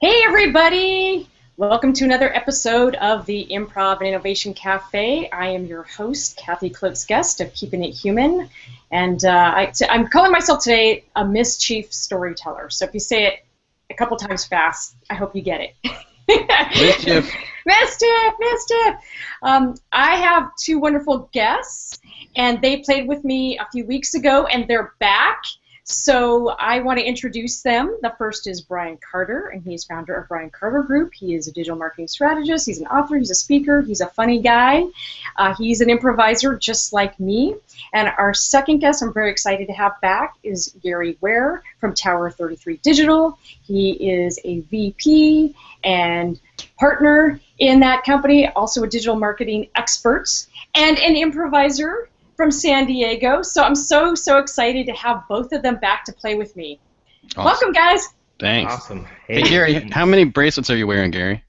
Hey everybody! Welcome to another episode of the Improv Innovation Cafe. I am your host, Kathy Klotz-Guest of Keeping It Human, and I'm calling myself today a mischief storyteller. So if you say it a couple times fast, I hope you get it. Mischief. Mischief! I have two wonderful guests, and they played with me a few weeks ago, and they're back. So I want to introduce them. The first is Brian Carter, and he's founder of Brian Carter Group. He is a digital marketing strategist. He's an author. He's a speaker. He's a funny guy. He's an improviser just like me. And our second guest I'm very excited to have back is Gary Ware from Tower 33 Digital. He is a VP and partner in that company, also a digital marketing expert and an improviser from San Diego. So I'm so excited to have both of them back to play with me. Awesome. Welcome, guys. Thanks. Awesome. Hey, Gary, how many bracelets are you wearing, Gary?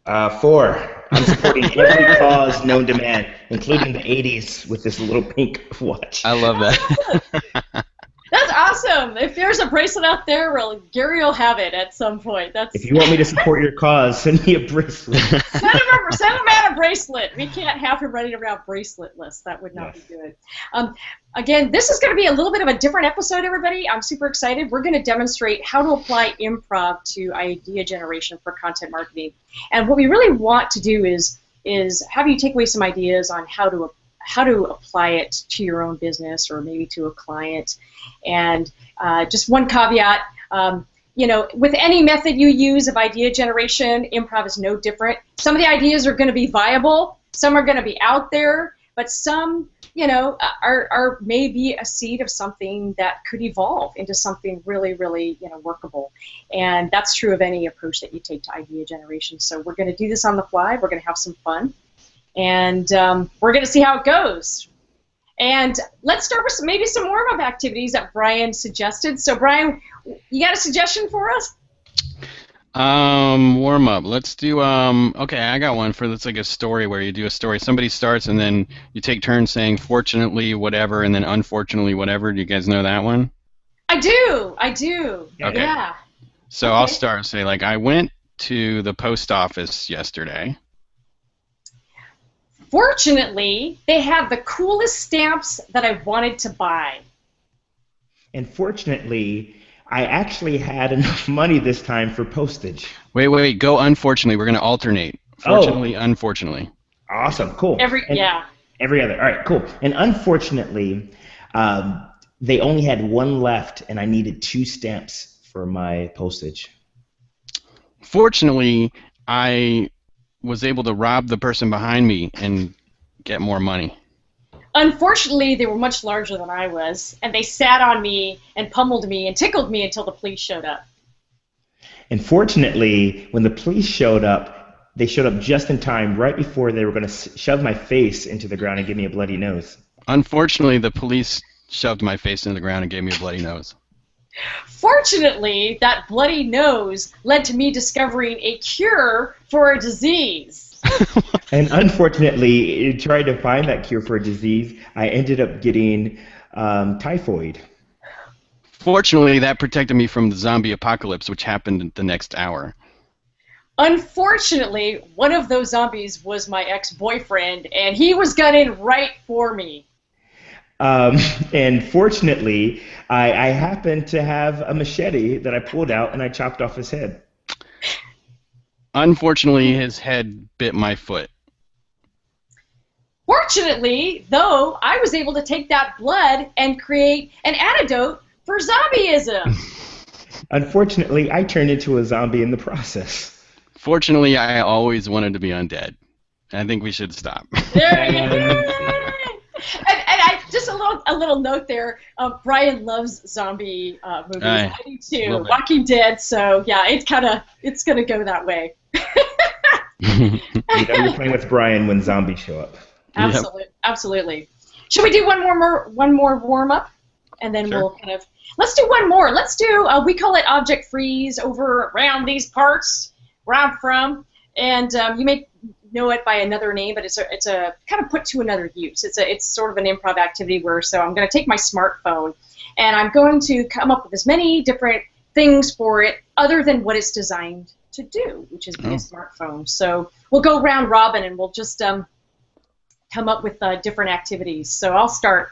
4. I'm supporting every cause known to man, including the 80s with this little pink watch. I love that. That's awesome. If there's a bracelet out there, well, Gary will have it at some point. If you want me to support your cause, send me a bracelet. Send him out a bracelet. We can't have him running around braceletless. That would not be good. Again, this is going to be a little bit of a different episode, everybody. I'm super excited. We're going to demonstrate how to apply improv to idea generation for content marketing. And what we really want to do is have you take away some ideas on how to apply it to your own business or maybe to a client. And just one caveat, with any method you use of idea generation, improv is no different. Some of the ideas are going to be viable, some are going to be out there, but some, are maybe a seed of something that could evolve into something really, workable. And that's true of any approach that you take to idea generation. So we're going to do this on the fly. We're going to have some fun. And we're going to see how it goes. And let's start with maybe some warm-up activities that Brian suggested. So, Brian, you got a suggestion for us? Warm-up. Let's do, okay, I got one for, that's like a story where you do a story. Somebody starts and then you take turns saying, fortunately, whatever, and then unfortunately, whatever. Do you guys know that one? I do. Okay. Yeah. So okay. I'll start, say, like, I went to the post office yesterday. Fortunately, they have the coolest stamps that I wanted to buy. And fortunately, I actually had enough money this time for postage. Wait, go unfortunately. We're going to alternate. Fortunately, unfortunately. Awesome, cool. Every other. All right, cool. And unfortunately, they only had one left, and I needed 2 stamps for my postage. Fortunately, I was able to rob the person behind me and get more money. Unfortunately, they were much larger than I was, and they sat on me and pummeled me and tickled me until the police showed up. And fortunately, when the police showed up, they showed up just in time, right before they were going to shove my face into the ground and give me a bloody nose. Unfortunately, the police shoved my face into the ground and gave me a bloody nose. Fortunately, that bloody nose led to me discovering a cure for a disease. And unfortunately, trying to find that cure for a disease, I ended up getting typhoid. Fortunately, that protected me from the zombie apocalypse, which happened the next hour. Unfortunately, one of those zombies was my ex-boyfriend, and he was gunning right for me. And fortunately, I happened to have a machete that I pulled out and I chopped off his head. Unfortunately, his head bit my foot. Fortunately, though, I was able to take that blood and create an antidote for zombieism. Unfortunately, I turned into a zombie in the process. Fortunately, I always wanted to be undead. I think we should stop. There you go. And I just a little note there. Brian loves zombie movies. I do too. Walking Dead. So yeah, it's gonna go that way. You're playing with Brian when zombies show up. Absolutely. Should we do one more warm up, and then Sure. We'll let's do one more. Let's do we call it object freeze over around these parts where I'm from, and you may know it by another name, but it's a kind of put to another use. It's sort of an improv activity so I'm going to take my smartphone and I'm going to come up with as many different things for it other than what it's designed to do, which is via smartphone. So we'll go round robin and we'll just come up with different activities. So I'll start.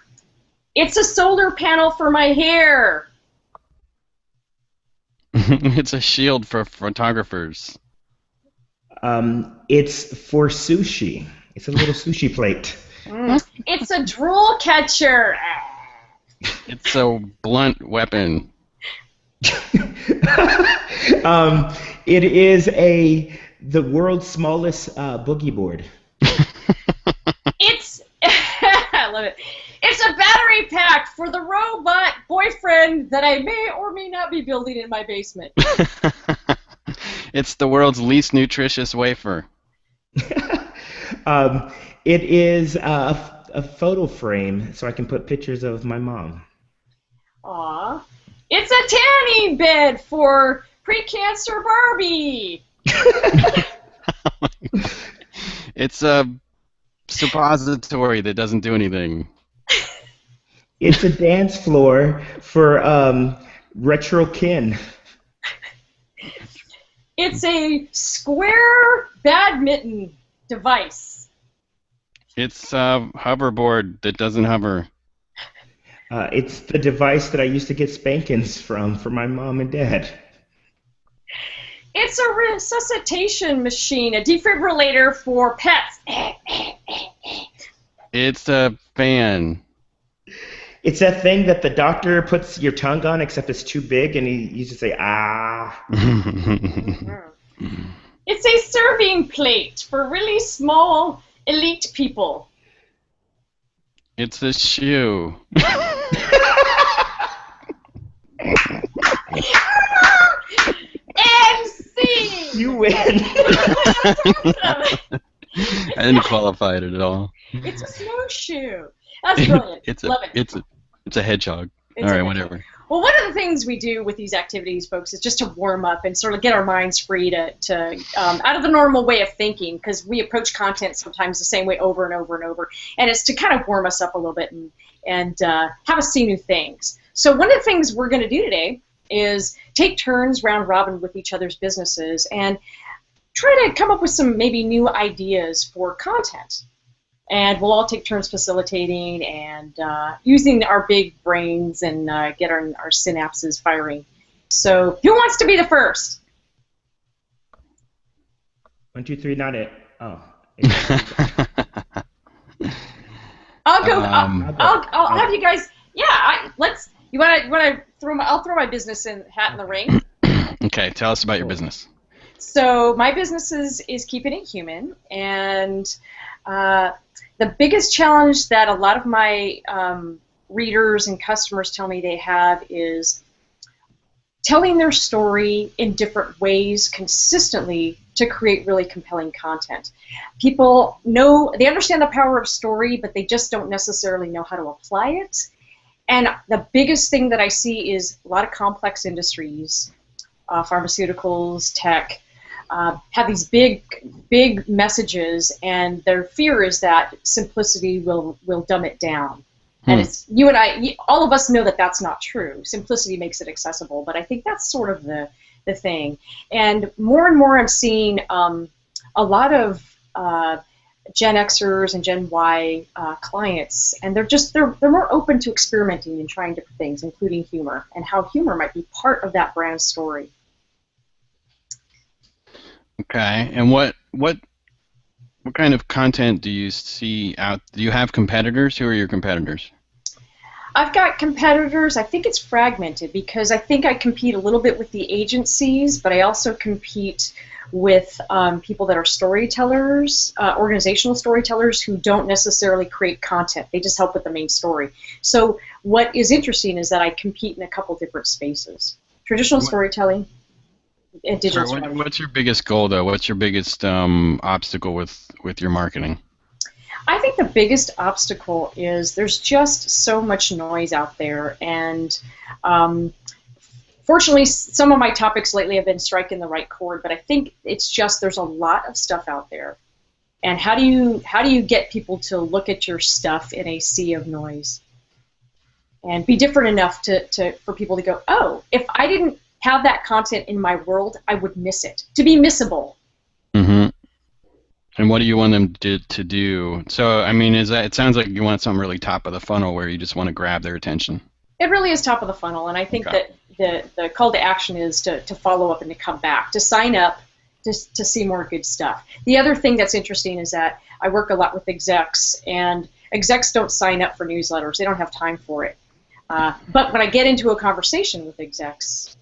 It's a solar panel for my hair. It's a shield for photographers. It's for sushi. It's a little sushi plate. It's a drool catcher. It's a blunt weapon. It is the world's smallest boogie board. It's I love it. It's a battery pack for the robot boyfriend that I may or may not be building in my basement. It's the world's least nutritious wafer. It is a photo frame so I can put pictures of my mom. Aw. It's a tanning bed for pre-cancer Barbie. It's a suppository that doesn't do anything. It's a dance floor for retro kin. It's a square badminton device. It's a hoverboard that doesn't hover. It's the device that I used to get spankings from for my mom and dad. It's a resuscitation machine, a defibrillator for pets. It's a fan. It's that thing that the doctor puts your tongue on, except it's too big, and he used to say, ah. It's a serving plate for really small elite people. It's a shoe. MC! You win. I didn't qualify it at all. It's a snowshoe. That's brilliant. Love it. It's a hedgehog. All right, whatever. Well, one of the things we do with these activities, folks, is just to warm up and sort of get our minds free to out of the normal way of thinking, because we approach content sometimes the same way over and over and over, and it's to kind of warm us up a little bit and have us see new things. So one of the things we're going to do today is take turns round robin with each other's businesses and try to come up with some maybe new ideas for content. And we'll all take turns facilitating and using our big brains and get our synapses firing. So who wants to be the first? 1, 2, 3, not it. Oh. I'll go. I'll have you guys. Yeah. You want to throw? I'll throw my business hat in the ring. Okay. Tell us about your business. So my business is keeping it human, and the biggest challenge that a lot of my readers and customers tell me they have is telling their story in different ways consistently to create really compelling content. People they understand the power of story, but they just don't necessarily know how to apply it. And the biggest thing that I see is a lot of complex industries, pharmaceuticals, tech, have these big messages, and their fear is that simplicity will dumb it down. And it's you and I, all of us know that that's not true. Simplicity makes it accessible, but I think that's sort of the thing. And more I'm seeing a lot of Gen Xers and Gen Y clients, and they're more open to experimenting and trying different things, including humor, and how humor might be part of that brand story. Okay, and what kind of content do you see out? Do you have competitors? Who are your competitors? I've got competitors. I think it's fragmented because I think I compete a little bit with the agencies, but I also compete with people that are storytellers, organizational storytellers who don't necessarily create content. They just help with the main story. So what is interesting is that I compete in a couple different spaces. Traditional storytelling, and digital strategy. What's your biggest goal, though? What's your biggest obstacle with your marketing? I think the biggest obstacle is there's just so much noise out there, and fortunately, some of my topics lately have been striking the right chord, but I think it's just there's a lot of stuff out there. And how do you get people to look at your stuff in a sea of noise and be different enough for people to go, oh, if I didn't have that content in my world, I would miss it. To be missable. Mm-hmm. And what do you want them to do? So, I mean, it sounds like you want something really top of the funnel where you just want to grab their attention. It really is top of the funnel, and I think that the call to action is to follow up and to come back, to sign up, to see more good stuff. The other thing that's interesting is that I work a lot with execs, and execs don't sign up for newsletters. They don't have time for it. But when I get into a conversation with execs,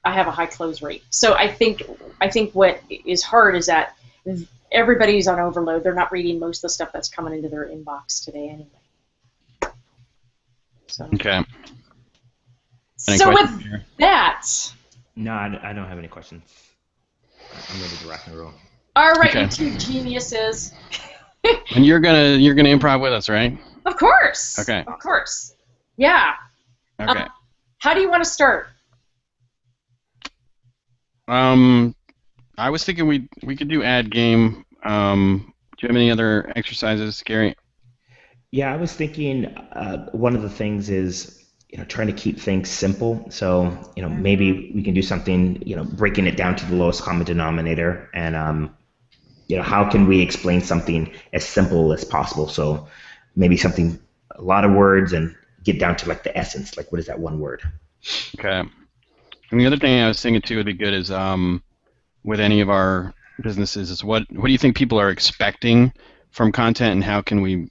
I have a high close rate. So I think what is hard is that everybody's on overload. They're not reading most of the stuff that's coming into their inbox today anyway. So. Okay. So with that. No, I don't have any questions. I'm ready to rock and roll. All right, you two geniuses. And you're gonna improv with us, right? Of course. Okay. Of course. Yeah. Okay. How do you want to start? I was thinking we could do ad game. Do you have any other exercises, Gary? Yeah, I was thinking one of the things is trying to keep things simple. So maybe we can do something breaking it down to the lowest common denominator, and how can we explain something as simple as possible? So maybe something a lot of words and get down to like the essence. Like what is that one word? Okay. And the other thing I was thinking too would be good is with any of our businesses is what do you think people are expecting from content, and how can we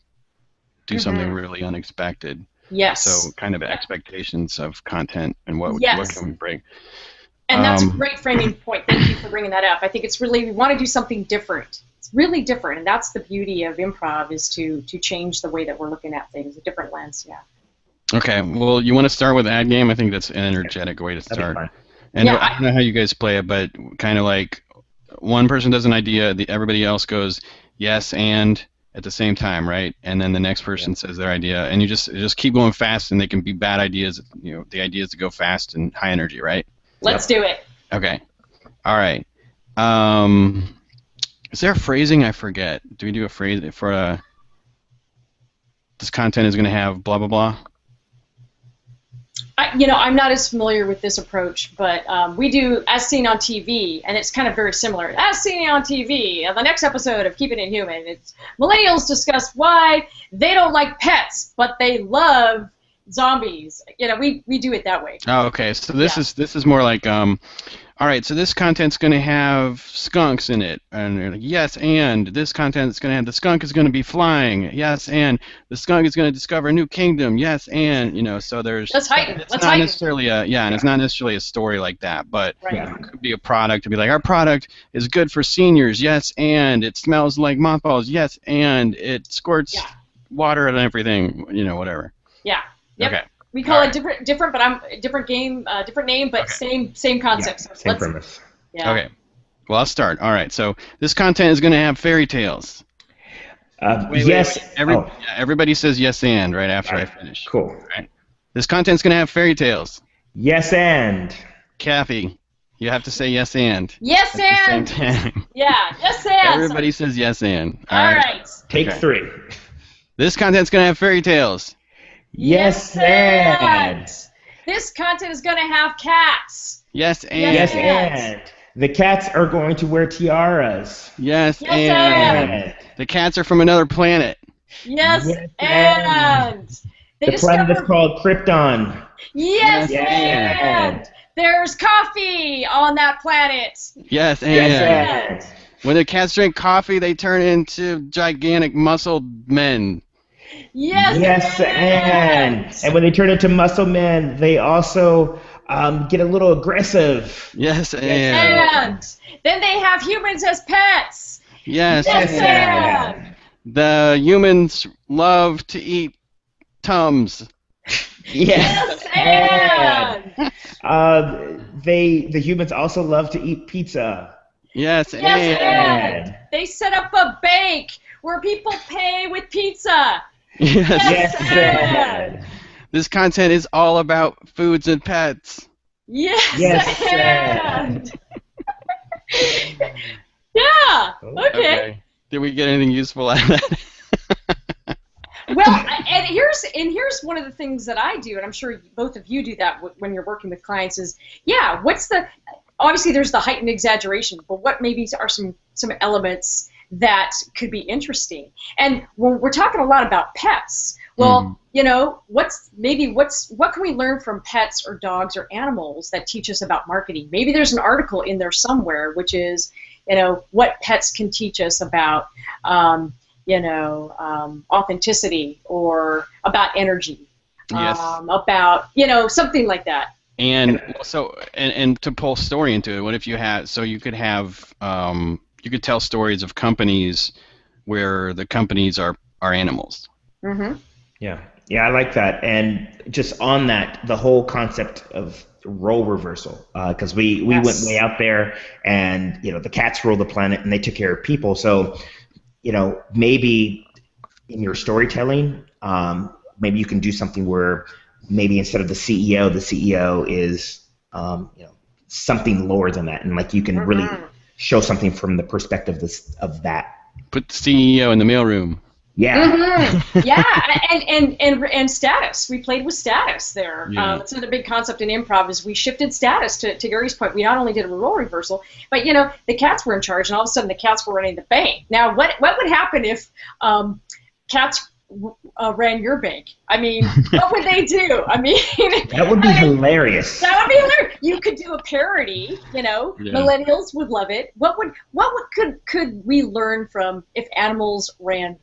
do something really unexpected? Yes. So kind of expectations of content and what can we bring? And that's a great framing point. Thank you for bringing that up. I think it's really, we want to do something different. It's really different, and that's the beauty of improv, is to change the way that we're looking at things, a different lens, yeah. Okay, well, you want to start with ad game? I think that's an energetic way to start. And I don't know how you guys play it, but kind of like one person does an idea, everybody else goes yes and at the same time, right? And then the next person says their idea, and you just keep going fast, and they can be bad ideas. The idea is to go fast and high energy, right? Let's do it. Okay. All right. Is there a phrasing? I forget. Do we do a phrase for this content is going to have blah blah blah? I'm not as familiar with this approach, but we do As Seen on TV, and it's kind of very similar. As Seen on TV, the next episode of Keeping It Human, it's millennials discuss why they don't like pets, but they love zombies. We do it that way. Oh, okay. So this is more like all right, so this content's going to have skunks in it, and you're like, yes, and this content's going to have the skunk is going to be flying, yes, and the skunk is going to discover a new kingdom, yes, and so there's. Let's heighten. It's not necessarily and it's not necessarily a story like that, but it could be a product to be like, our product is good for seniors, yes, and it smells like mothballs, yes, and it squirts water and everything, whatever. Yeah. Yep. Okay. We call it different, but different game, different name, but same concept. Yeah, same premise. Yeah. Okay. Well, I'll start. All right. So this content is going to have fairy tales. Yes. Everybody says yes and right after I finish. Cool. Right. This content's going to have fairy tales. Yes and. Kathy, you have to say yes and. Yes and. At the same time. Yeah. Yes and. Everybody says yes and. All right. Take 3. This content's going to have fairy tales. Yes and. This content is going to have cats. Yes and. Yes and. The cats are going to wear tiaras. Yes and. The cats are from another planet. Yes and. The planet is called Krypton. Yes and. There's coffee on that planet. Yes and. Yes and. When the cats drink coffee, they turn into gigantic muscled men. Yes and. And when they turn into muscle men, they also get a little aggressive. Yes and. And then they have humans as pets. Yes and. The humans love to eat Tums. Yes and. The humans also love to eat pizza. Yes and. They set up a bank where people pay with pizza. Yes and. This content is all about foods and pets. Yes and. Yeah. Okay. Did we get anything useful out of that? and here's one of the things that I do, and I'm sure both of you do that when you're working with clients. Is obviously there's the heightened exaggeration, but what maybe are some elements that could be interesting? And we're talking a lot about pets. Well, what can we learn from pets or dogs or animals that teach us about marketing? Maybe there's an article in there somewhere, which is, what pets can teach us about, authenticity or about energy, yes. About, something like that. And so, and to pull story into it, what if you had, so you could have, you could tell stories of companies where the companies are animals. Mm-hmm. Yeah, I like that. And just on that, the whole concept of role reversal, because we went way out there, and the cats rule the planet, and they took care of people. So, maybe in your storytelling, maybe you can do something where maybe instead of the CEO is something lower than that, and like you can really show something from the perspective of that. Put the CEO in the mailroom. Yeah. Mm-hmm. Yeah, and status. We played with status there. Yeah. It's another big concept in improv is we shifted status to Gary's point. We not only did a role reversal, but the cats were in charge, and all of a sudden the cats were running the bank. Now, what would happen if cats ran your bank? I mean, what would they do? I mean, that would be hilarious. That would be hilarious. You could do a parody. Millennials would love it. What could we learn from if animals ran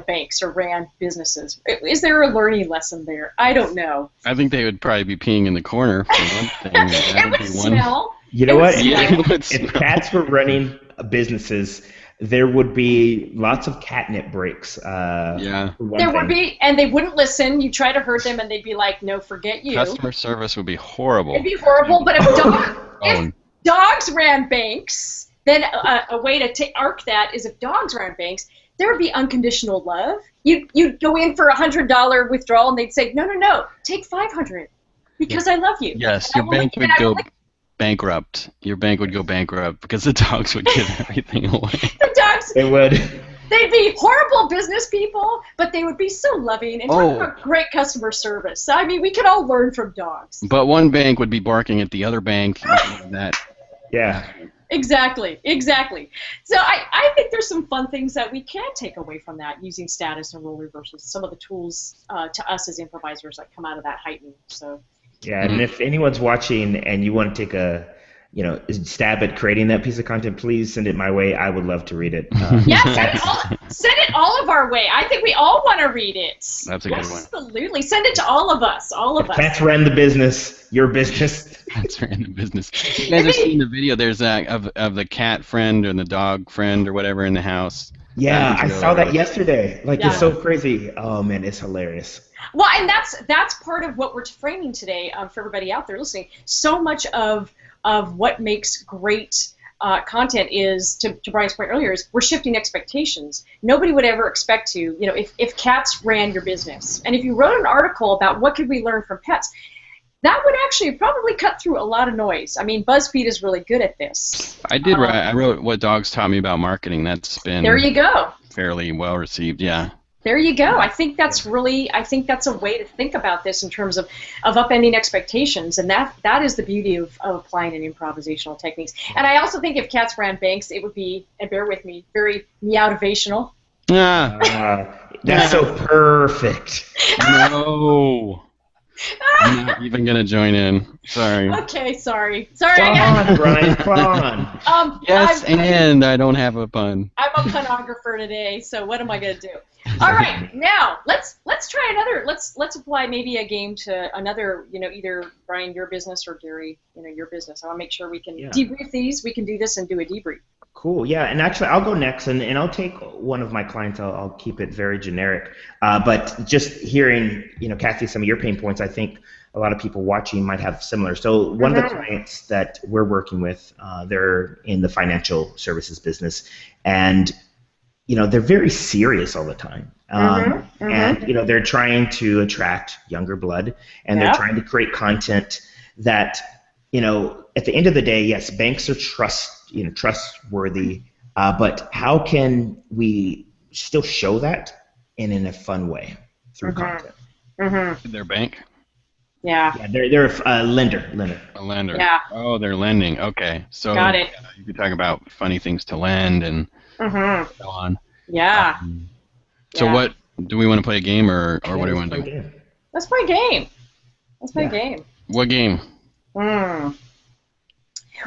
banks or ran businesses? Is there a learning lesson there? I don't know. I think they would probably be peeing in the corner for one thing. It would smell. You know what? If cats were running businesses, there would be lots of catnip breaks. There would be, and they wouldn't listen. You try to hurt them, and they'd be like, "No, forget you." Customer service would be horrible. It'd be horrible. But if dogs ran banks, then a way to arc that is if dogs ran banks, there would be unconditional love. You'd go in for $100 withdrawal, and they'd say, no, take $500 because I love you. Yes, your bank would go bankrupt. Your bank would go bankrupt because the dogs would give everything away. The dogs. They would. They'd be horrible business people, but they would be so loving and talk about great customer service. I mean, we could all learn from dogs. But one bank would be barking at the other bank. That. Yeah. Exactly. So I think there's some fun things that we can take away from that using status and role reversals, some of the tools to us as improvisers that come out of that heightened. So. Yeah, and if anyone's watching and you want to take a stab at creating that piece of content, please send it my way. I would love to read it. Send it all of our way. I think we all want to read it. That's a good one. Absolutely. Send it to all of us. Cats ran the business. Your business. Cats ran the business. You guys have seen the video. There's of the cat friend and the dog friend or whatever in the house. Yeah, I saw that yesterday. It's so crazy. Oh, man, it's hilarious. Well, and that's part of what we're framing today for everybody out there listening. So much of what makes great content is, to Brian's point earlier, is we're shifting expectations. Nobody would ever expect to, if cats ran your business, and if you wrote an article about what could we learn from pets, that would actually probably cut through a lot of noise. I mean, BuzzFeed is really good at this. I did write. I wrote What Dogs Taught Me About Marketing. That's been there you go. Fairly well received. Yeah. There you go. I think that's a way to think about this in terms of upending expectations, and that is the beauty of applying an improvisational techniques. And I also think if cats ran banks, it would be, and bear with me, very meowtivational. That's so perfect. No. I'm not even going to join in. Sorry. Okay, sorry. Come on, Brian, come on. Yes, and I don't have a pun. I'm a punographer today, so what am I going to do? All right, now let's try another. Let's apply maybe a game to another. Either Brian, your business, or Gary, your business. I want to make sure we can debrief these. We can do this and do a debrief. Cool. Yeah, and actually, I'll go next, and I'll take one of my clients. I'll keep it very generic. But just hearing, Kathy, some of your pain points, I think a lot of people watching might have similar. So one of the clients that we're working with, they're in the financial services business, and they're very serious all the time. And they're trying to attract younger blood, and they're trying to create content that, at the end of the day, yes, banks are trustworthy, but how can we still show that in a fun way? through content. Their bank? Yeah. Yeah, they're a lender. A lender. Yeah. Oh, they're lending. Okay. So Got it. you could talk about funny things to lend and so on. Yeah. So what, do we want to play a game or what do we want to do? Let's play a game. Let's play a game. What game?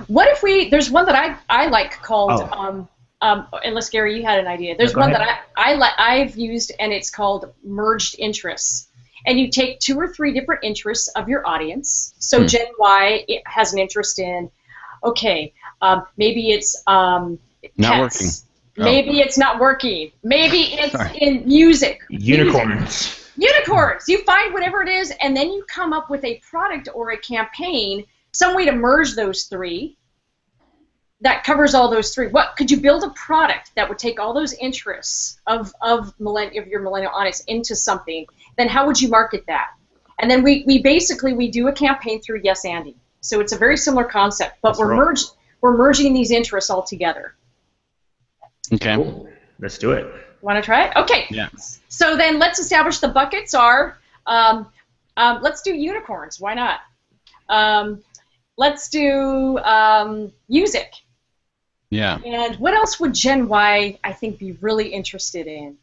What if there's one that I like called, unless Gary, you had an idea. There's one that I've used, and it's called merged interests. And you take 2 or 3 different interests of your audience. So Gen Y has an interest in, maybe it's not working. Maybe it's not working. Maybe it's in music. Unicorns. Unicorns. You find whatever it is, and then you come up with a product or a campaign, some way to merge those 3 that covers all those 3. What could you build a product that would take all those interests of your millennial audience into something? Then how would you market that? And then we basically do a campaign through Yes Andy. So it's a very similar concept, but we're merging these interests all together. Okay. Cool. Let's do it. Want to try it? Okay. Yeah. So then let's establish the buckets are, let's do unicorns. Why not? Let's do music. Yeah. And what else would Gen Y, I think, be really interested in?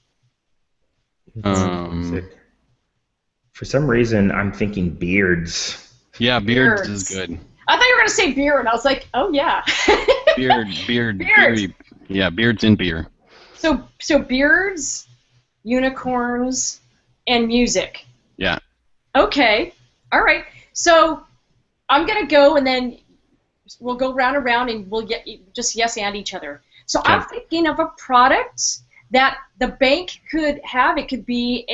For some reason, I'm thinking beards. Yeah, beards is good. I thought you were going to say beer, and I was like, oh, yeah. Beard. Yeah, beards and beer. So beards, unicorns, and music. Yeah. Okay. All right. So I'm going to go, and then we'll go round and round, and we'll just yes and each other. So I'm thinking of a product that the bank could have. It could be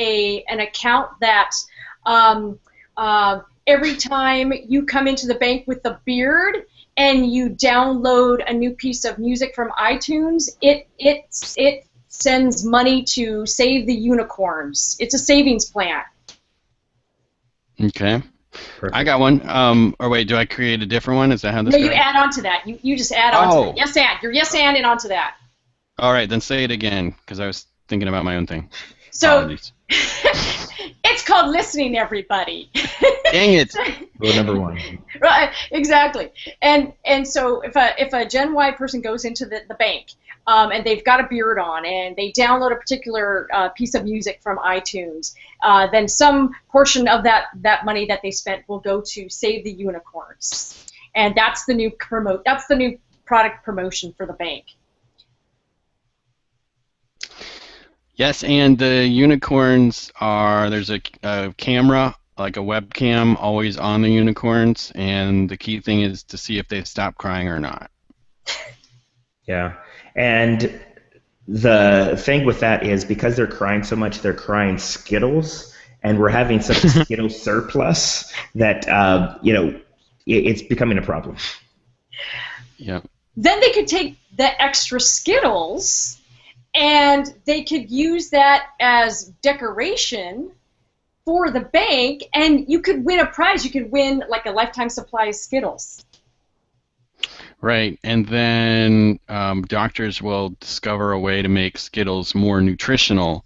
an account that every time you come into the bank with a beard and you download a new piece of music from iTunes, it sends money to Save the Unicorns. It's a savings plan. Okay. Perfect. I got one. Or wait, do I create a different one? Is that how this goes? No, you add on to that. You just add on to that. Yes and. You're yes and onto that. All right, then say it again, because I was thinking about my own thing. So it's called listening, everybody. Dang it. Rule number 1. Right, exactly. And so if a Gen Y person goes into the bank and they've got a beard on and they download a particular piece of music from iTunes, then some portion of that money that they spent will go to Save the Unicorns, and that's the new product promotion for the bank. Yes, and the unicorns there's a camera, like a webcam, always on the unicorns, and the key thing is to see if they stop crying or not. Yeah, and the thing with that is because they're crying so much, they're crying Skittles, and we're having such a Skittles surplus that, it's becoming a problem. Yeah. Then they could take the extra Skittles and they could use that as decoration for the bank, and you could win a prize. You could win like a lifetime supply of Skittles. Right, and then doctors will discover a way to make Skittles more nutritional.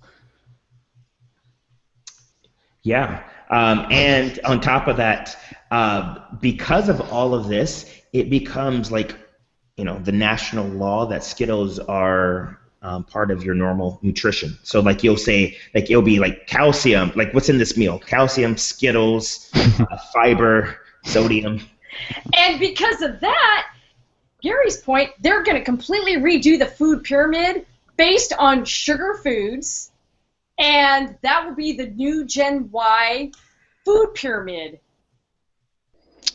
Yeah, and on top of that, because of all of this, it becomes like, the national law that Skittles are part of your normal nutrition. So like you'll say, like it'll be like calcium, like what's in this meal? Calcium, Skittles, fiber, sodium. And because of that, Gary's point, they're going to completely redo the food pyramid based on sugar foods, and that will be the new Gen Y food pyramid.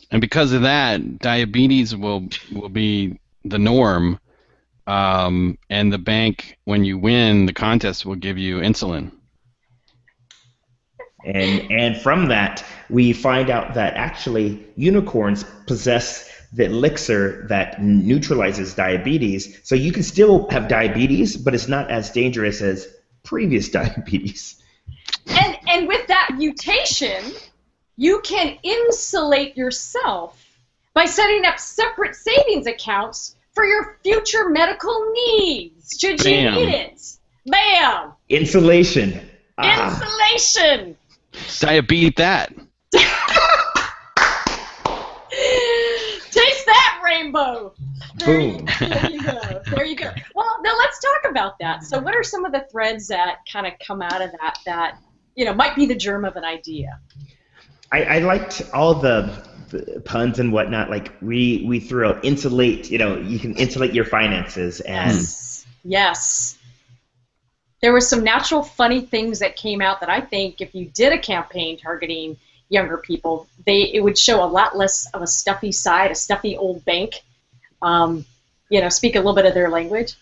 And because of that, diabetes will be the norm. And the bank, when you win the contest, will give you insulin. And from that, we find out that actually unicorns possess the elixir that neutralizes diabetes. So you can still have diabetes, but it's not as dangerous as previous diabetes. And with that mutation, you can insulate yourself by setting up separate savings accounts for your future medical needs, should you need it. Bam! Insulation. Insulation. I beat that. Taste that, rainbow. Boom. There you go. There you go. Well, now let's talk about that. So what are some of the threads that kind of come out of that might be the germ of an idea? I liked all the puns and whatnot. Like we threw out insulate, you can insulate your finances. And Yes. There were some natural funny things that came out that I think if you did a campaign targeting younger people, it would show a lot less of a stuffy side, a stuffy old bank. Speak a little bit of their language.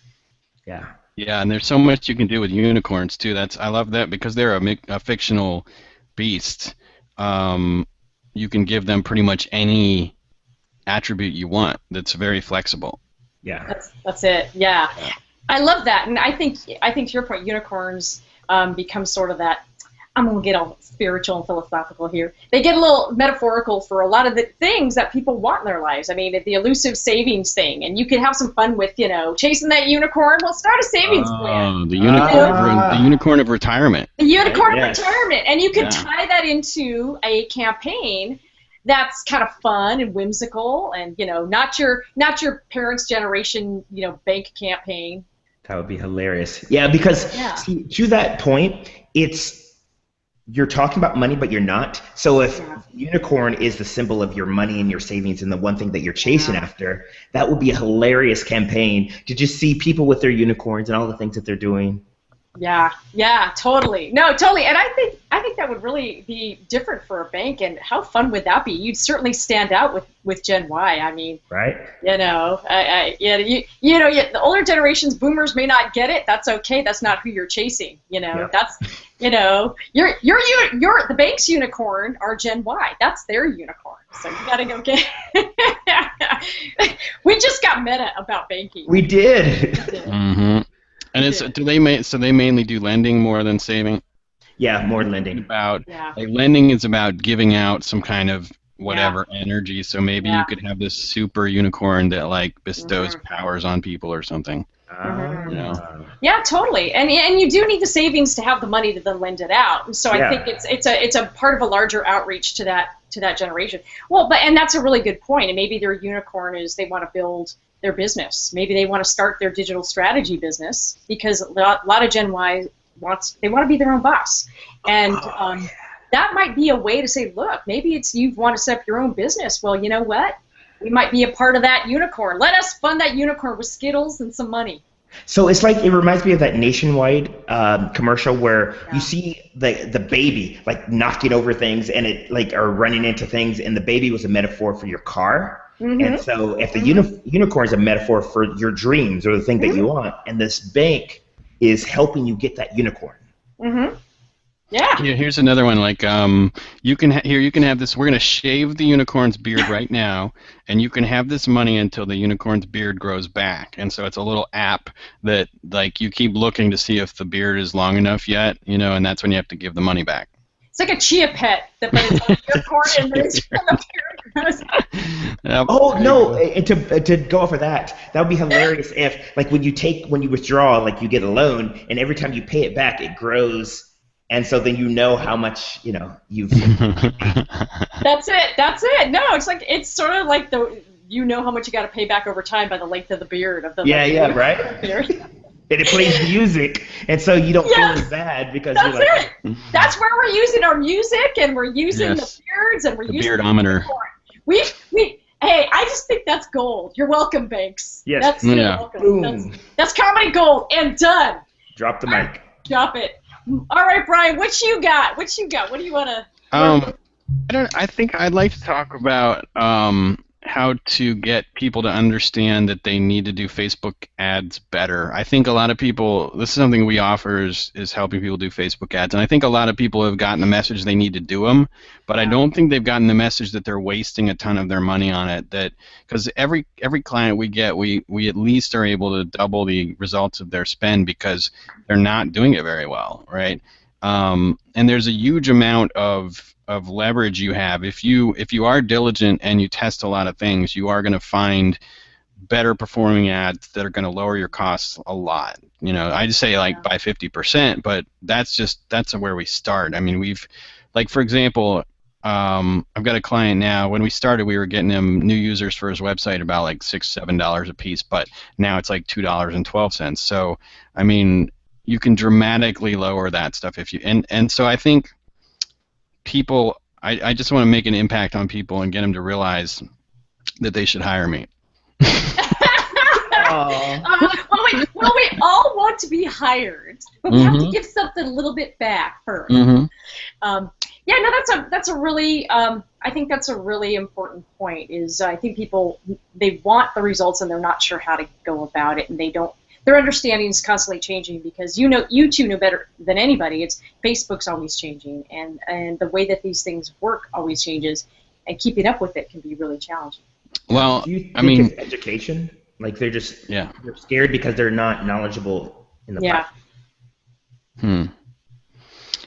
Yeah. Yeah, and there's so much you can do with unicorns too. I love that because they're a fictional beast. You can give them pretty much any attribute you want. That's very flexible. Yeah. That's it. Yeah. I love that, and I think to your point, unicorns become sort of that. I'm gonna get all spiritual and philosophical here. They get a little metaphorical for a lot of the things that people want in their lives. I mean, the elusive savings thing, and you can have some fun with chasing that unicorn. Well, start a savings plan. The unicorn of retirement. The unicorn of retirement, and you can tie that into a campaign that's kind of fun and whimsical, and not your parents' generation bank campaign. That would be hilarious. Yeah, because see, to that point, you're talking about money, but you're not. So if unicorn is the symbol of your money and your savings and the one thing that you're chasing after, that would be a hilarious campaign to just see people with their unicorns and all the things that they're doing. Yeah, totally. No, totally. And I think that would really be different for a bank. And how fun would that be? You'd certainly stand out with Gen Y. I mean, right? The older generations, boomers may not get it. That's okay. That's not who you're chasing. That's you're the bank's unicorn are Gen Y. That's their unicorn. So you got to go get. We just got meta about banking. We did. Mm-hmm. And they mainly do lending more than saving? Yeah, more lending. Lending is about giving out some kind of whatever energy. So maybe you could have this super unicorn that bestows powers on people or something. Yeah, totally. And you do need the savings to have the money to then lend it out. And so I think it's a part of a larger outreach to that generation. Well, and that's a really good point. And maybe their unicorn is they want to build their business. Maybe they want to start their digital strategy business because a lot of Gen Y want to be their own boss. And that might be a way to say, look, maybe you want to set up your own business. Well, you know what? We might be a part of that unicorn. Let us fund that unicorn with Skittles and some money. So it reminds me of that Nationwide commercial where you see the baby knocking over things and it or running into things, and the baby was a metaphor for your car. Mm-hmm. And so if the unicorn is a metaphor for your dreams or the thing that you want, and this bank is helping you get that unicorn. Mm-hmm. Yeah. Here's another one. You can have this. We're gonna shave the unicorn's beard right now, and you can have this money until the unicorn's beard grows back. And so it's a little app that you keep looking to see if the beard is long enough yet, and that's when you have to give the money back. It's like a chia pet, but it's on your unicorn and it's from the beard grows. Oh no! And to go off of that would be hilarious if when you withdraw, you get a loan, and every time you pay it back, it grows. And so then how much you've. That's it. No, it's sort of like how much you got to pay back over time by the length of the beard of the. Right. Beard. And it plays music, and so you don't feel as bad because you're like. That's where we're using our music, and we're using the beards, and we're using beardometer. Hey, I just think that's gold. You're welcome, banks. Yes. You're welcome. That's comedy gold, and done. Drop the mic. Drop it. All right, Brian, what you got? What do you want to? I think I'd like to talk about how to get people to understand that they need to do Facebook ads better. I think a lot of people, this is something we offer is helping people do Facebook ads, and I think a lot of people have gotten the message they need to do them, but I don't think they've gotten the message that they're wasting a ton of their money on it. Because every client we get, we at least are able to double the results of their spend because they're not doing it very well, right? And there's a huge amount of leverage you have if you are diligent and you test a lot of things. You are going to find better performing ads that are going to lower your costs a lot. You know, I'd say like by 50%, but that's where we start. I mean, like for example, I've got a client now. When we started, we were getting him new users for his website about like $6-7 a piece, but now it's like $2.12. So, I mean, you can dramatically lower that stuff if you and so I think people. I just want to make an impact on people and get them to realize that they should hire me. Well, we all want to be hired, but we have to give something a little bit back first. Yeah, no, that's a really I think that's a really important point. Is I think people, they want the results and they're not sure how to go about it, and they don't. Their understanding is constantly changing because you two know better than anybody. It's Facebook's always changing, and the way that these things work always changes, and keeping up with it can be really challenging. Well, do you think I mean, it's education? Like they're just they're scared because they're not knowledgeable in the platform.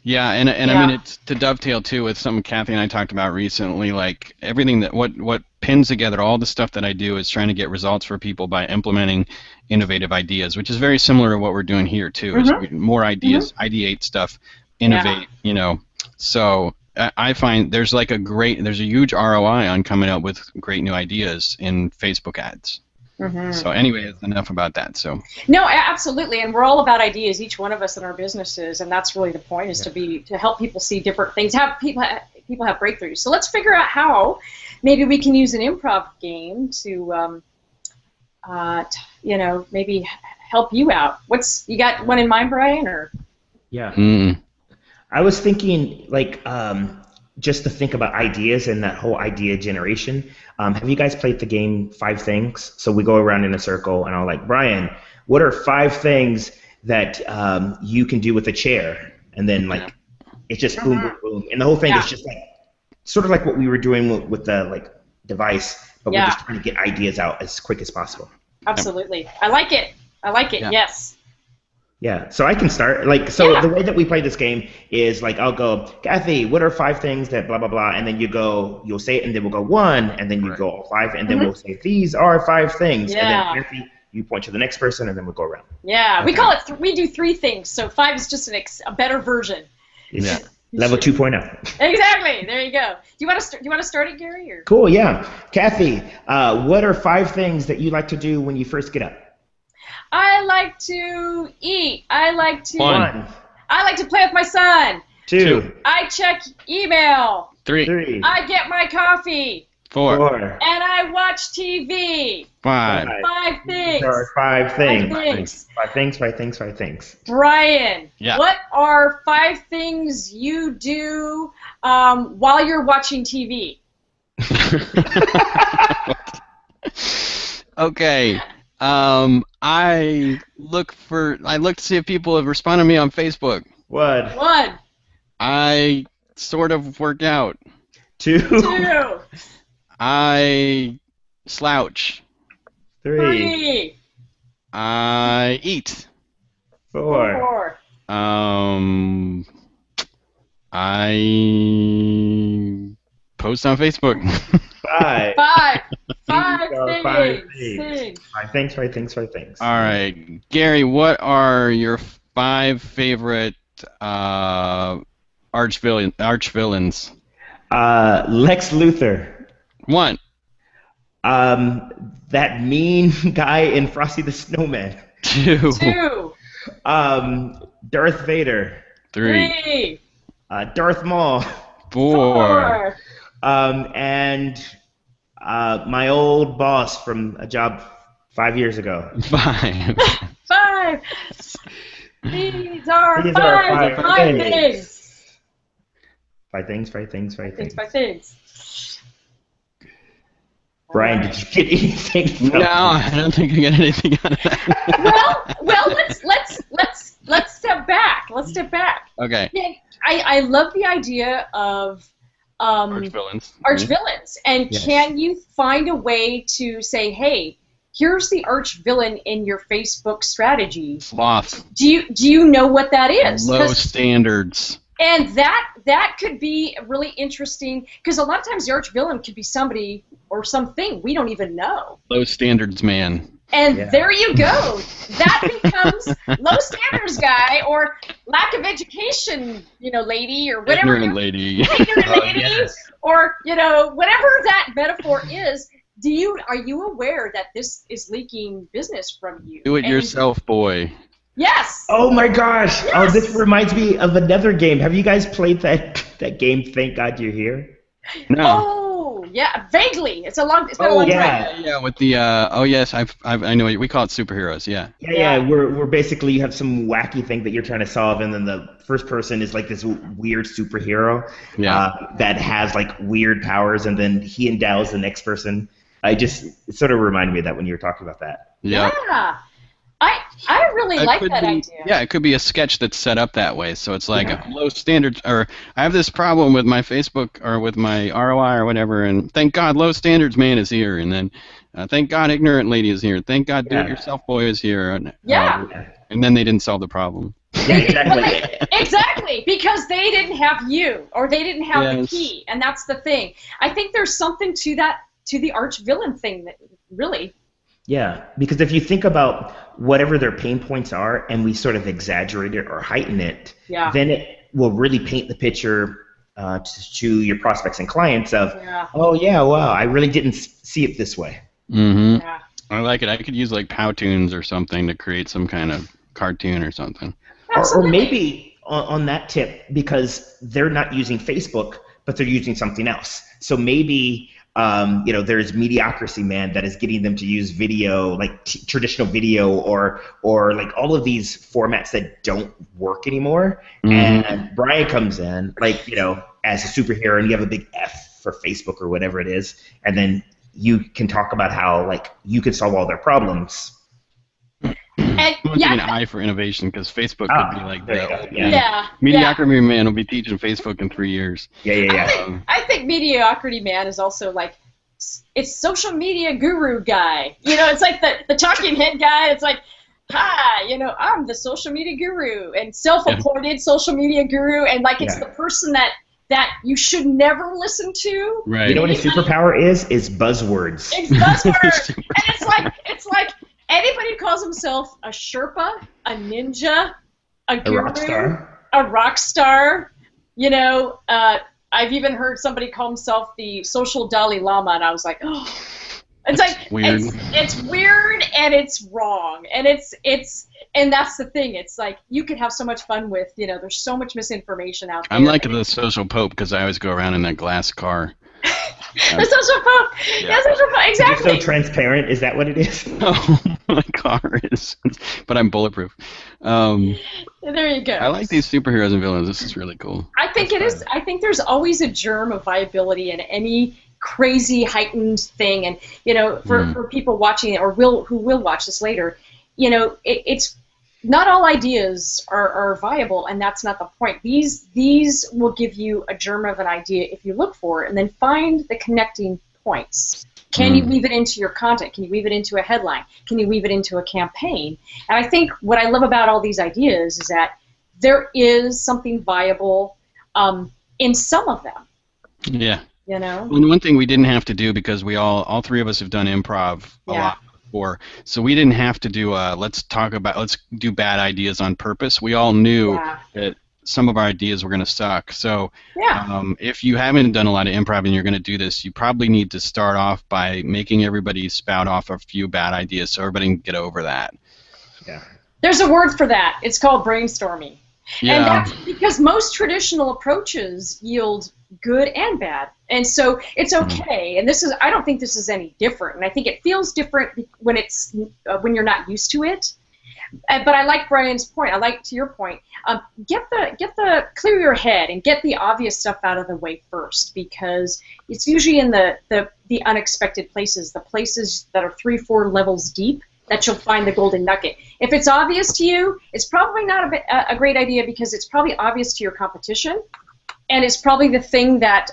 Yeah, and I mean, it's to dovetail too with something Kathy and I talked about recently. Like everything that what pins together all the stuff that I do is trying to get results for people by implementing innovative ideas, which is very similar to what we're doing here too. Is more ideas, ideate stuff, innovate. You know, so I find there's a huge ROI on coming up with great new ideas in Facebook ads. So anyway, it's enough about that. So no, absolutely, and we're all about ideas, each one of us in our businesses, and that's really the point, is to help people see different things, have people have breakthroughs. So let's figure out how maybe we can use an improv game to maybe help you out. You got one in mind, Brian? Or I was thinking like just to think about ideas and that whole idea generation. Have you guys played the game 5 Things? So we go around in a circle, and I'm like, Brian, what are 5 things that you can do with a chair? And then like it's just boom, boom, boom, and the whole thing is just like sort of like what we were doing with the like device, but we're just trying to get ideas out as quick as possible. Absolutely, I like it. Yes. Yeah, so I can start. The way that we play this game is like I'll go, Kathy, what are 5 things that blah, blah, blah, and then you'll say it, and then we'll go 1, and then you go all 5, and then we'll say, these are 5 things, and then Kathy, you point to the next person, and then we'll go around. Yeah, we call it, we do 3 things, so 5 is just a better version. It's level 2.0. Exactly, there you go. Do you want to start it, Gary? Or? Cool, yeah. Kathy, what are 5 things that you like to do when you first get up? I like to eat. I like to 1. I like to play with my son. 2. I check email. 3. I get my coffee. 4. And I watch TV. 5. 5 things. There are 5 things. 5 things. 5 things. Brian, what are 5 things you do while you're watching TV? Okay. I look to see if people have responded to me on Facebook. 1. I sort of work out. 2. I slouch. 3. I eat. 4. I post on Facebook. 5. 5 things. 5 things. All right, Gary, what are your 5 favorite arch villains? Lex Luthor. 1. That mean guy in Frosty the Snowman. 2. Darth Vader. 3. Darth Maul. 4. And my old boss from a job 5 years ago. 5. 5. These are 5 things. 5 things. 5 things. Brian, did you get anything? No, I don't think I got anything out of that. Well, let's step back. Okay. Yeah, I love the idea of arch villains. And can you find a way to say, hey, here's the arch villain in your Facebook strategy? Sloth. Do you know what that is? Low standards. And that could be really interesting, because a lot of times the arch villain could be somebody or something we don't even know. Low standards man. And there you go. That becomes low standards guy, or lack of education, lady, or whatever. Ignorant lady. Ignorant lady, or whatever that metaphor is. Are you aware that this is leaking business from you? Do it yourself, boy. Yes. Oh my gosh. Yes. Oh, this reminds me of another game. Have you guys played that game, Thank God You're Here? No. Oh, yeah, vaguely. It's been a long time. Yeah, with the yes, I know we call it superheroes. Yeah. Yeah. We're basically, you have some wacky thing that you're trying to solve, and then the first person is like this weird superhero that has like weird powers, and then he endows the next person. It sort of reminded me of that when you were talking about that. Yeah. I really like that idea. Yeah, it could be a sketch that's set up that way. So it's like a low standards, or I have this problem with my Facebook or with my ROI or whatever, and thank God low standards man is here, and then thank God ignorant lady is here, thank God do it yourself boy is here, and then they didn't solve the problem. Yeah, exactly. Exactly, because they didn't have you, or they didn't have the key, and that's the thing. I think there's something to that, to the arch villain thing, that really. Yeah, because if you think about whatever their pain points are, and we sort of exaggerate it or heighten it, then it will really paint the picture to your prospects and clients of, oh yeah, wow, I really didn't see it this way. Mm-hmm. Yeah. I like it. I could use like Powtoons or something to create some kind of cartoon or something. Or maybe on that tip, because they're not using Facebook, but they're using something else. So maybe there's Mediocrity Man that is getting them to use video, like traditional video, or like all of these formats that don't work anymore. Mm-hmm. And Brian comes in, like, as a superhero, and you have a big F for Facebook or whatever it is, and then you can talk about how, like, you can solve all their problems. And, an eye for innovation, because Facebook could be like the Mediocrity Man will be teaching Facebook in 3 years. I think Mediocrity Man is also like, it's social media guru guy. It's like the talking head guy. It's like, hi, I'm the social media guru, and self-appointed social media guru, and like it's the person that you should never listen to. Right. You know what a superpower is? Is buzzwords. It's buzzwords, and it's like. Anybody who calls himself a Sherpa, a ninja, a guru, a rock star, I've even heard somebody call himself the social Dalai Lama, and I was like, oh, it's like weird. It's weird, and it's wrong, and and that's the thing. It's like you could have so much fun with, there's so much misinformation out there. I'm like the social pope, because I always go around in that glass car. The social pope. Yeah, social pope. Exactly. You're so transparent. Is that what it is? Oh, my car is, but I'm bulletproof. There you go. I like these superheroes and villains. This is really cool. I think it is. I think there's always a germ of viability in any crazy heightened thing, and for people watching it or who will watch this later, it's not all ideas are viable, and that's not the point. These will give you a germ of an idea if you look for it, and then find the connecting points. Can you weave it into your content? Can you weave it into a headline? Can you weave it into a campaign? And I think what I love about all these ideas is that there is something viable in some of them. Yeah. And one thing we didn't have to do, because we all three of us have done improv a lot before, so we didn't have to do let's do bad ideas on purpose. We all knew that some of our ideas were going to suck. So if you haven't done a lot of improv and you're going to do this, you probably need to start off by making everybody spout off a few bad ideas so everybody can get over that. Yeah. There's a word for that. It's called brainstorming. Yeah. And that's because most traditional approaches yield good and bad. And so it's okay. And I don't think this is any different. And I think it feels different when you're not used to it. But I like Brian's point. I like, to your point, clear your head and get the obvious stuff out of the way first, because it's usually in the unexpected places, the places that are 3-4 levels deep, that you'll find the golden nugget. If it's obvious to you, it's probably not a great idea, because it's probably obvious to your competition, and it's probably the thing that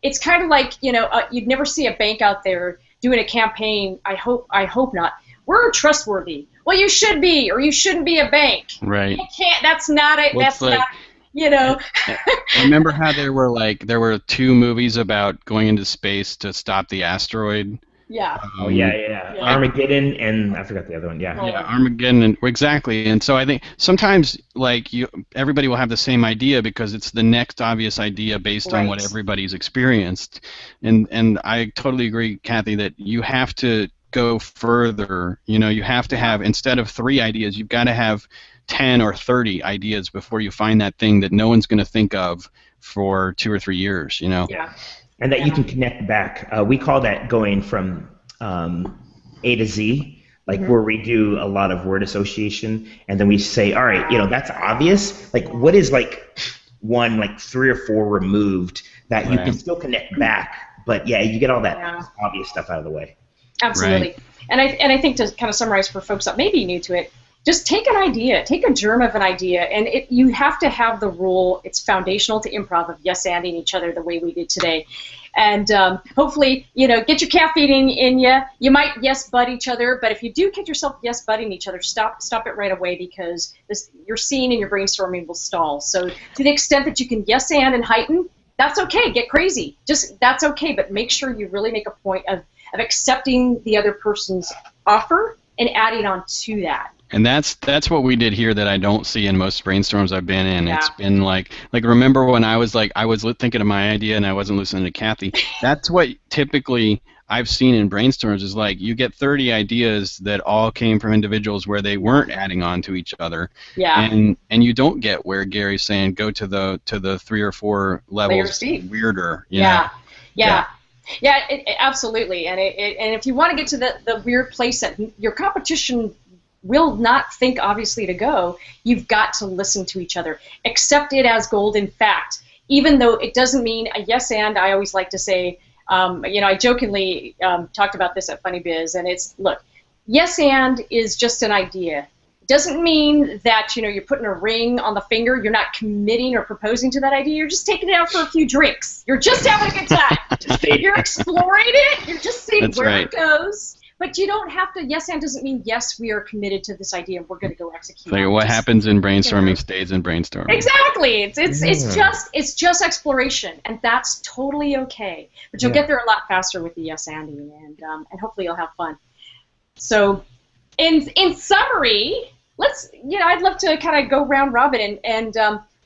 it's kind of like, you'd never see a bank out there doing a campaign. I hope not. We're trustworthy. Well, you should be, or you shouldn't be a bank. Right. You can't. That's not it. You know. Remember how there were 2 movies about going into space to stop the asteroid? Yeah. Yeah. Armageddon and I forgot the other one. Yeah. Yeah, Armageddon, and exactly. And so I think sometimes everybody will have the same idea because it's the next obvious idea based on what everybody's experienced. And I totally agree, Kathy, that you have to go further. You have to have, instead of 3 ideas, you've got to have 10 or 30 ideas before you find that thing that no one's going to think of for 2 or 3 years. Yeah. And that you can connect back. We call that going from A to Z, where we do a lot of word association, and then we say, all right, that's obvious. What is 1, 3 or 4 removed that you can still connect back, but you get all that obvious stuff out of the way. Absolutely. Right. And I think to kind of summarize for folks that may be new to it, just take an idea, take a germ of an idea, and you have to have the rule. It's foundational to improv of yes-anding each other the way we did today. And hopefully, get your caffeine in you. You might yes-but each other, but if you do catch yourself yes-butting each other, stop it right away, because your scene and your brainstorming will stall. So to the extent that you can yes-and heighten, that's okay. Get crazy. That's okay, but make sure you really make a point of accepting the other person's offer and adding on to that. And that's what we did here that I don't see in most brainstorms I've been in. Yeah. It's been like remember when I was thinking of my idea and I wasn't listening to Kathy. That's what typically I've seen in brainstorms is you get 30 ideas that all came from individuals where they weren't adding on to each other. Yeah. And you don't get where Gary's saying go to the 3 or 4 levels weirder. You know? Yeah. Yeah, absolutely. And if you want to get to the weird place that your competition will not think obviously to go, you've got to listen to each other. Accept it as gold in fact, even though it doesn't mean a yes and. I always like to say, I jokingly talked about this at Funny Biz, and it's, look, yes and is just an idea. It doesn't mean that you're putting a ring on the finger. You're not committing or proposing to that idea. You're just taking it out for a few drinks. You're just having a good time. You're exploring it. You're just seeing where it goes. But you don't have to. Yes and doesn't mean yes, we are committed to this idea and we're going to go execute. What happens in brainstorming stays in brainstorming. Exactly. It's just exploration, and that's totally okay. But you'll get there a lot faster with the yes anding, and hopefully you'll have fun. So, in summary, I'd love to kind of go round robin and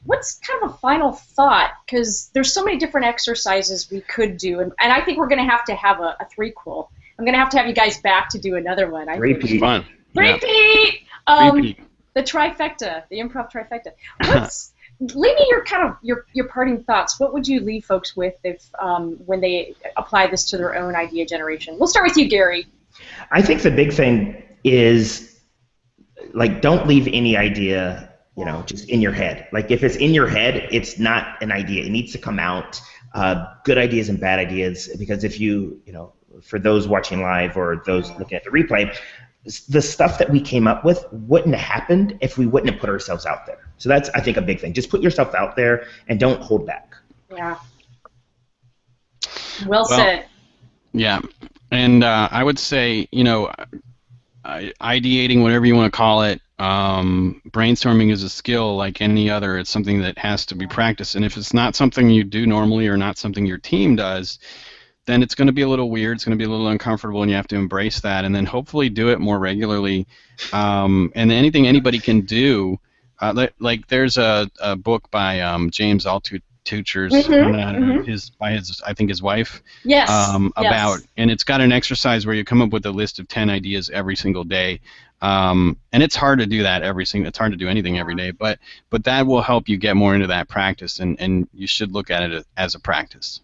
what's kind of a final thought, because there's so many different exercises we could do, and I think we're going to have a threequel. I'm going to have you guys back to do another one. Repeat. Fun. Repeat. The trifecta, the improv trifecta. Leave me your parting thoughts. What would you leave folks with if when they apply this to their own idea generation? We'll start with you, Gary. I think the big thing is don't leave any idea just in your head. If it's in your head, it's not an idea. It needs to come out. Good ideas and bad ideas, because if for those watching live or those looking at the replay, the stuff that we came up with wouldn't have happened if we wouldn't have put ourselves out there. So that's, I think, a big thing. Just put yourself out there and don't hold back. Yeah. Well said. Yeah. And I would say, ideating, whatever you want to call it, brainstorming is a skill like any other. It's something that has to be practiced. And if it's not something you do normally or not something your team does, then it's going to be a little weird, it's going to be a little uncomfortable, and you have to embrace that, and then hopefully do it more regularly. And anything anybody can do, there's a book by James Altucher's, I think his wife, about, and it's got an exercise where you come up with a list of 10 ideas every single day. And it's hard to do that it's hard to do anything every day, but that will help you get more into that practice, and you should look at it as a practice.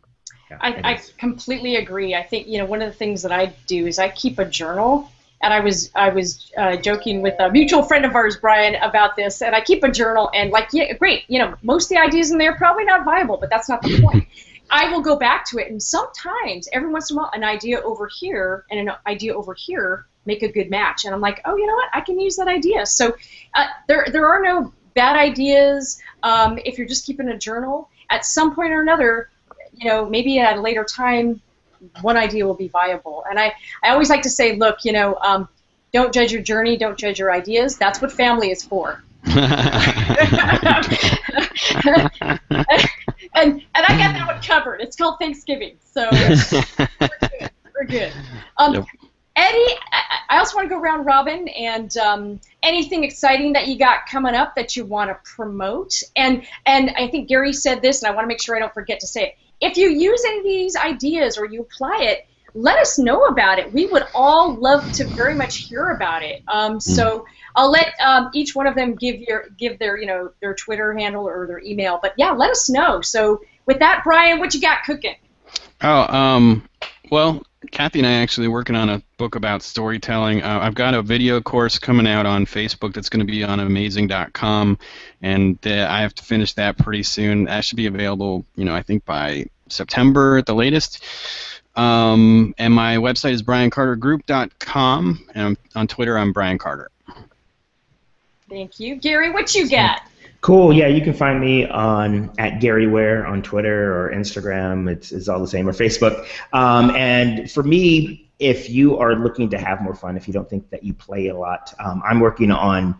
I completely agree. I think one of the things that I do is I keep a journal, and I was joking with a mutual friend of ours, Brian, about this. And I keep a journal, and great. Most of the ideas in there are probably not viable, but that's not the point. I will go back to it, and sometimes, every once in a while, an idea over here and an idea over here make a good match, and I'm like, oh, you know what? I can use that idea. So there are no bad ideas if you're just keeping a journal. At some point or another, maybe at a later time, one idea will be viable. And I always like to say, look, don't judge your journey, don't judge your ideas. That's what family is for. and I got that one covered. It's called Thanksgiving, so we're good. We're good. Yep. Eddie, I also want to go round robin, and anything exciting that you got coming up that you want to promote. And I think Gary said this, and I want to make sure I don't forget to say it. If you use any of these ideas or you apply it, let us know about it. We would all love to very much hear about it. So I'll let each one of them give their their Twitter handle or their email. But yeah, let us know. So with that, Brian, what you got cooking? Oh, well, Kathy and I are actually working on a book about storytelling. I've got a video course coming out on Facebook that's going to be on amazing.com, and I have to finish that pretty soon. That should be available, I think by September at the latest. And my website is briancartergroup.com, and on Twitter I'm Brian Carter. Thank you. Gary, what you got? Cool. Yeah, you can find me at GaryWare on Twitter or Instagram. It's all the same, or Facebook. And for me, if you are looking to have more fun, if you don't think that you play a lot, I'm working on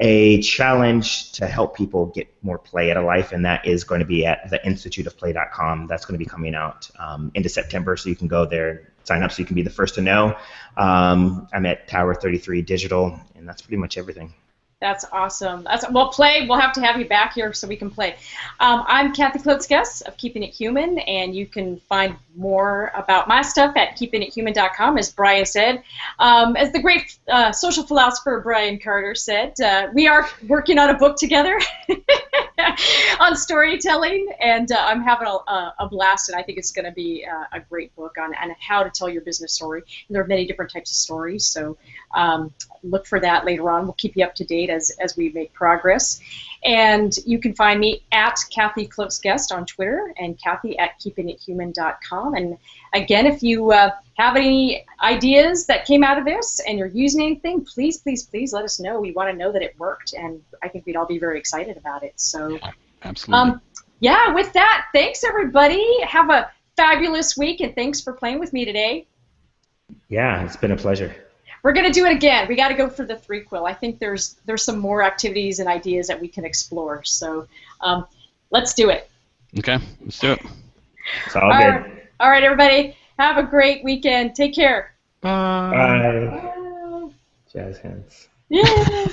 a challenge to help people get more play out of life, and that is going to be at theinstituteofplay.com. That's going to be coming out into September, so you can go there, sign up so you can be the first to know. I'm at Tower 33 Digital, and that's pretty much everything. That's awesome. We'll play. We'll have to have you back here so we can play. I'm Kathy Klotz-Guest of Keeping It Human, and you can find more about my stuff at keepingithuman.com, as Brian said. As the great social philosopher Brian Carter said, we are working on a book together on storytelling, and I'm having a blast, and I think it's going to be a great book on how to tell your business story. And there are many different types of stories, so look for that later on. We'll keep you up to date as we make progress. And you can find me at Kathy Klotz-Guest on Twitter, and Kathy at keepingithuman.com. And again, if you have any ideas that came out of this and you're using anything, please, please, please let us know. We want to know that it worked, and I think we'd all be very excited about it. So, absolutely. Yeah, with that, thanks everybody. Have a fabulous week, and thanks for playing with me today. Yeah, it's been a pleasure. We're going to do it again. We got to go for the threequill. I think there's some more activities and ideas that we can explore. So let's do it. Okay, let's do it. It's all good. All right, everybody. Have a great weekend. Take care. Bye. Bye. Jazz hands. Yeah.